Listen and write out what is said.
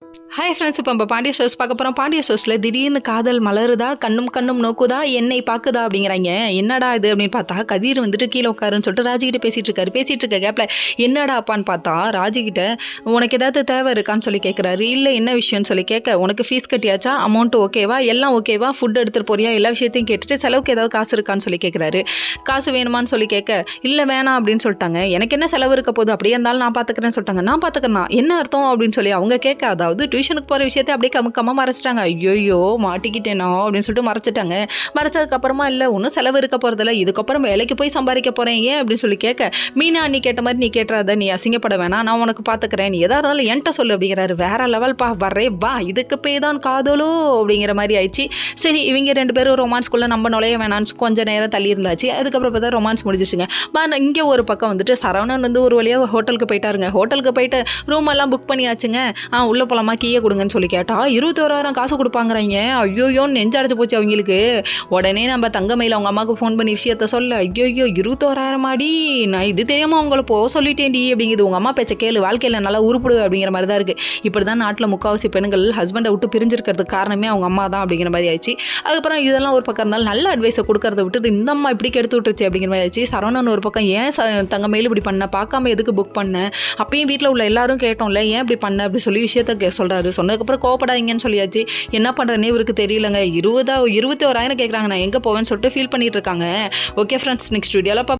Hi friends, இப்போ நம்ம Pandya stores பார்க்க போகிறோம். பாண்டிய ஸ்டோர்ஸில் திடீர்னு காதல் மலருதா, கண்ணும் கண்ணும் நோக்குதா, என்னை பார்க்குதா அப்படிங்கிறாங்க. என்னடா இது அப்படின்னு பார்த்தா, கதிர் வந்துட்டு கீழே உட்காருன்னு சொல்லிட்டு ராஜிக்கிட்ட பேசிகிட்டு இருக்காரு. பேசிகிட்டு இருக்க கேப்பில் என்னடா அப்பான்னு பார்த்தா, ராஜிக்கிட்ட உனக்கு ஏதாவது தேவை இருக்கான்னு சொல்லி கேட்குறாரு. இல்லை என்ன விஷயம்னு சொல்லி கேட்க, உனக்கு ஃபீஸ் கட்டியாச்சா, அமௌண்ட் ஓகேவா, எல்லாம் ஓகேவா, ஃபுட் எடுத்துகிட்டு போறியா, எல்லா விஷயத்தையும் கேட்டுட்டு செலவுக்கு ஏதாவது காசு இருக்கான்னு சொல்லி கேட்குறாரு. காசு வேணுமான்னு சொல்லி கேட்க, இல்லை வேணாம் அப்படின்னு சொல்லிட்டாங்க. எனக்கு என்ன செலவு இருக்க போகுது, அப்படியே இருந்தாலும் நான் பார்த்துக்கிறேன்னு சொல்லிட்டாங்க. நான் பார்த்துக்கிறேன் என்ன அர்த்தம் அப்படின்னு சொல்லி அவங்க கேட்க, அதாவது டியூஷனுக்கு போகிற விஷயத்தை அப்படியே கமுக்கமாக மறைச்சிட்டாங்க. ஐயோ மாட்டிக்கிட்டேனோ அப்படின்னு சொல்லிட்டு மறைச்சிட்டாங்க. மறைச்சதுக்கப்புறமா இல்லை ஒன்றும் செலவு இருக்க போகிறதில்ல, இதுக்கப்புறம் வேலைக்கு போய் சம்பாதிக்க போகிறேன் ஏன் அப்படின்னு சொல்லி கேட்க, மீனா நீ கேட்ட மாதிரி நீ கேட்டுறாத, நீ அசிங்கப்பட வேணாம், நான் உனக்கு பார்த்துக்கிறேன், நீ எதாக இருந்தாலும் என்கிட்ட சொல்லு அப்படிங்கிறாரு. வேற லெவல் பா, வரே வா, இதுக்கு போய் தான் காதலோ அப்படிங்கிற மாதிரி ஆயிடுச்சு. சரி இவங்க ரெண்டு பேரும் ரொமான்ஸ்குள்ளே நம்ம நுழைய வேணான்னு கொஞ்சம் நேரம் தள்ளி இருந்தாச்சு. அதுக்கப்புறம் பார்த்தா ரொமான்ஸ் முடிஞ்சிச்சுங்க. இங்கே ஒரு பக்கம் வந்துட்டு சரவணன் வந்து ஒரு வழியாக ஹோட்டலுக்கு போயிட்டாருங்க. ஹோட்டலுக்கு போயிட்டு ரூம் எல்லாம் புக் பண்ணியாச்சுங்க. உள்ளே போகலாமா, கீழே கொடுங்கன்னு சொல்லி கேட்டால் 21,000 காசு கொடுப்பாங்கிறாங்க. ஐயோயோன்னு நெஞ்சடைச்சு போச்சு அவங்களுக்கு. உடனே நம்ம தங்கமயில அவங்க அம்மாவுக்கு ஃபோன் பண்ணி விஷயத்த சொல்ல, ஐயோயோ 21,000 மாடி, நான் இது தெரியாமல் அவங்கள சொல்லிட்டேன்டி அப்படிங்குது. உங்கள் அம்மா பேச்ச கேளு, வாழ்க்கையில் நல்லா உருப்பிடு அப்படிங்கிற மாதிரி தான் இருக்குது. இப்படி தான் நாட்டில் முக்கால்வாசி பெண்கள் ஹஸ்பண்டை விட்டு பிரிஞ்சிருக்கிறதுக்கு காரணமே அவங்க அம்மா தான் அப்படிங்கிற மாதிரி ஆயிடுச்சு. அதுக்கப்புறம் இதெல்லாம் ஒரு பக்கம் இருந்தாலும் நல்ல அட்வைஸை கொடுக்கறத விட்டுட்டு இந்த அம்மா இப்படி கெடுத்து விட்டுருச்சு அப்படிங்கிற மாதிரி ஆயிடுச்சு. சரவணன் ஒரு பக்கம் ஏன் தங்கமயில இப்படி பண்ண, பார்க்காம எதுக்கு புக் பண்ண, அப்பயும் வீட்டில் உள்ள எல்லாரும் கேட்டோம்ல ஏன் இப்படி பண்ண அப்படி சொல்லி விஷயத்த சொல்கிறாரு. சொன்னதுக்கப்புறம் கோவப்படாதீங்கன்னு சொல்லியாச்சு. என்ன பண்ணுறேன்னே இவருக்கு தெரியலங்க. 21,000 கேட்குறாங்க, நான் எங்கே போவேன்னு சொல்லிட்டு ஃபீல் பண்ணிட்டு இருக்காங்க. ஓகே ஃப்ரெண்ட்ஸ், நெக்ஸ்ட் வீடியோவில்